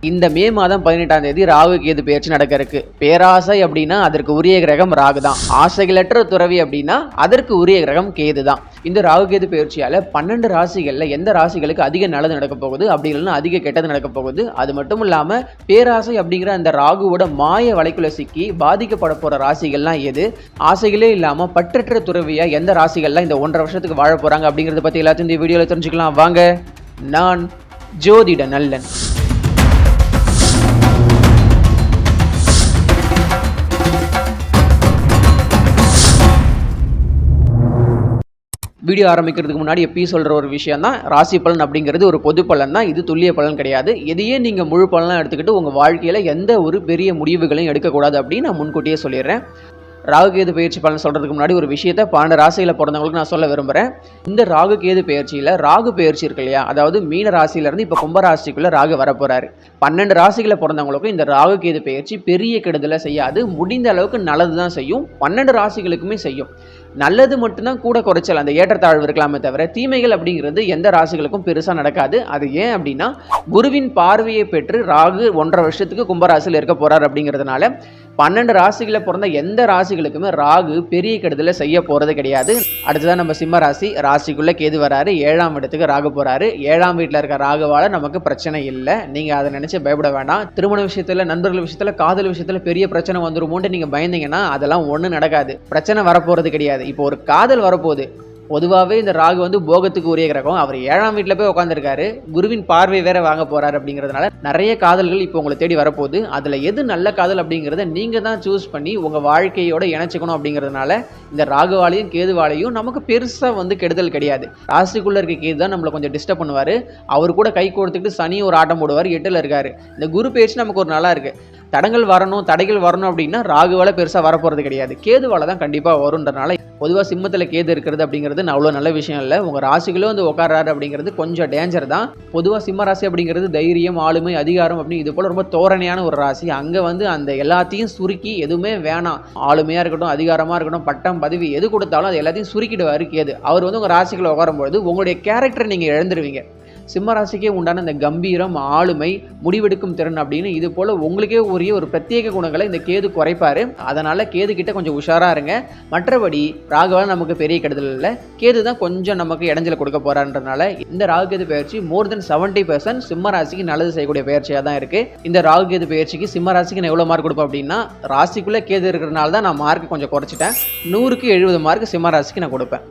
இந்த மே மாதம் 18ஆம் தேதி ராகு கேது பெயர்ச்சி நடக்க இருக்கு. பேராசை அப்படின்னா அதற்கு உரிய கிரகம் ராகு தான். ஆசைகளற்ற துறவி அப்படின்னா அதற்கு உரிய கிரகம் கேது தான். இந்த ராகு கேது பெயர்ச்சியால 12 ராசிகள்ல எந்த ராசிகளுக்கு அதிக நல்லது நடக்க போகுது, அப்படி இல்லைன்னா அதிக கெட்டது நடக்க போகுது. அது மட்டும் இல்லாம பேராசை அப்படிங்கிற அந்த ராகுவோட மாய வலைக்குள்ள சிக்கி பாதிக்கப்பட போற ராசிகள்லாம் எது, ஆசைகளே இல்லாம பற்றற்ற துறவியா எந்த ராசிகள்லாம் இந்த 1.5 வருஷத்துக்கு வாழ போறாங்க அப்படிங்கறத பத்தி எல்லாத்தையும் இந்த வீடியோல தெரிஞ்சுக்கலாம். வாங்க, நான் ஜோதிட நல்லன். வீடியோ ஆரம்பிக்கிறதுக்கு முன்னாடி எப்பயும் சொல்கிற ஒரு விஷயம் தான், ராசி பலன் அப்படிங்கிறது ஒரு பொது பலன் தான். இது துல்லிய பலன் கிடையாது. எதையே நீங்கள் முழு பலனாக எடுத்துக்கிட்டு உங்கள் வாழ்க்கையில் எந்த ஒரு பெரிய முடிவுகளையும் எடுக்கக்கூடாது அப்படின்னு நான் முன்கூட்டியே சொல்லிடுறேன். ராகு கேது பயிற்சி பலன் சொல்கிறதுக்கு முன்னாடி ஒரு விஷயத்தை 12 ராசியில் பிறந்தவங்களுக்கு நான் சொல்ல விரும்புகிறேன். இந்த ராகு கேது பயிற்சியில் ராகு பயிற்சி இருக்கு இல்லையா, அதாவது மீன ராசியிலேருந்து இப்போ கும்ப ராசிக்குள்ளே ராகு வரப்போகிறாரு. 12 ராசிகளை பிறந்தவங்களுக்கும் இந்த ராகு கேது பயிற்சி பெரிய கெடுதலை செய்யாது, முடிந்த அளவுக்கு நல்லது தான் செய்யும். 12 ராசிகளுக்குமே செய்யும். நல்லது மட்டும்தான் கூட குறைச்சல், அந்த ஏற்றத்தாழ்வு இருக்கலாமே தவிர தீமைகள் அப்படிங்கிறது எந்த ராசிகளுக்கும் பெருசாக நடக்காது. அது ஏன் அப்படின்னா, குருவின் பார்வையை பெற்று ராகு 1.5 வருஷத்துக்கு கும்பராசியில் இருக்க போறார். அப்படிங்கிறதுனால 12 ராசிகளை பிறந்த எந்த ராசிகளுக்குமே ராகு பெரிய கெடுதலை செய்ய போறது கிடையாது. அடுத்ததான் நம்ம சிம்ம ராசி. ராசிக்குள்ள கேது வராரு, 7ஆம் இடத்துக்கு ராகு போறாரு. 7ஆம் வீட்டில் இருக்க ராகுவால நமக்கு பிரச்சனை இல்லை, நீங்க அதை நினைச்சு பயப்பட வேண்டாம். திருமண விஷயத்துல, நண்பர்கள் விஷயத்துல, காதல் விஷயத்துல பெரிய பிரச்சனை வந்துருமோன்னு நீங்க பயந்தீங்கன்னா அதெல்லாம் ஒன்றும் நடக்காது. பிரச்சனை வரப்போறது கிடையாது. இப்போ ஒரு காதல் வரப்போகுது. பொதுவாகவே இந்த ராகு வந்து போகத்துக்கு உரிய கிரகம். அவர் 7ஆம் வீட்டில் போய் உட்காந்துருக்காரு, குருவின் பார்வை வேற வாங்க போறாரு. அப்படிங்கிறதுனால நிறைய காதல்கள் இப்போ உங்களை தேடி வரப்போகுது. அதில் எது நல்ல காதல் அப்படிங்கிறத நீங்க தான் சூஸ் பண்ணி உங்க வாழ்க்கையோட இணைச்சிக்கணும். அப்படிங்கிறதுனால இந்த ராகுவாலையும் கேதுவாலையும் நமக்கு பெருசா வந்து கெடுதல் கிடையாது. ராசிக்குள்ள இருக்க கேது தான் நம்மளை கொஞ்சம் டிஸ்டர்ப் பண்ணுவாரு. அவர் கூட கை கொடுத்துக்கிட்டு சனி ஒரு ஆட்டம் போடுவார், 8ல் இருக்காரு. இந்த குரு பயிற்சி நமக்கு ஒரு நல்லா இருக்கு. தடங்கள் வரணும், தடைகள் வரணும் அப்படின்னா ராகுவால பெருசா வரப்போறது கிடையாது, கேதுவால தான் கண்டிப்பா வரும்ன்றனால பொதுவாக சிம்மத்தில் கேது இருக்கிறது அப்படிங்கிறது அவ்வளோ நல்ல விஷயம் இல்லை. உங்கள் ராசிகளும் வந்து உட்காராரு அப்படிங்கிறது கொஞ்சம் டேஞ்சர் தான். பொதுவாக சிம்ம ராசி அப்படிங்கிறது தைரியம், ஆளுமை, அதிகாரம் அப்படி இது போல் ரொம்ப தோரணையான ஒரு ராசி. அங்கே வந்து அந்த எல்லாத்தையும் சுருக்கி எதுவுமே வேணாம், ஆளுமையாக இருக்கட்டும், அதிகாரமாக இருக்கட்டும், பட்டம் பதவி எது கொடுத்தாலும் அது எல்லாத்தையும் சுருக்கிடுவார் கேது. அவர் வந்து உங்கள் ராசிகளை உட்காரும்பொழுது உங்களுடைய கேரக்டரை நீங்கள் இழந்துருவீங்க. சிம்ம ராசிக்கே உண்டான இந்த கம்பீரம், ஆளுமை, முடிவெடுக்கும் திறன் அப்படின்னு இது போல உங்களுக்கே உரிய ஒரு பிரத்யேக குணங்களை இந்த கேது குறைப்பாரு. அதனால கேது கிட்ட கொஞ்சம் உஷாரா இருங்க. மற்றபடி ராகுவால நமக்கு பெரிய கெடுதல் இல்லை, கேது தான் கொஞ்சம் நமக்கு இடைஞ்சல கொடுக்க போறான்றதுனால இந்த ராகு கேது பயிற்சி மோர் தென் 70% சிம்ம ராசிக்கு நல்லது செய்யக்கூடிய பயிற்சியா தான் இருக்கு. இந்த ராகு கேது பயிற்சிக்கு சிம்ம ராசிக்கு நான் எவ்வளவு மார்க் கொடுப்பேன் அப்படின்னா, ராசிக்குள்ள கேது இருக்கிறதுனால தான் நான் மார்க் கொஞ்சம் குறைச்சிட்டேன். 100க்கு 70 மார்க் சிம்ம ராசிக்கு நான் கொடுப்பேன்.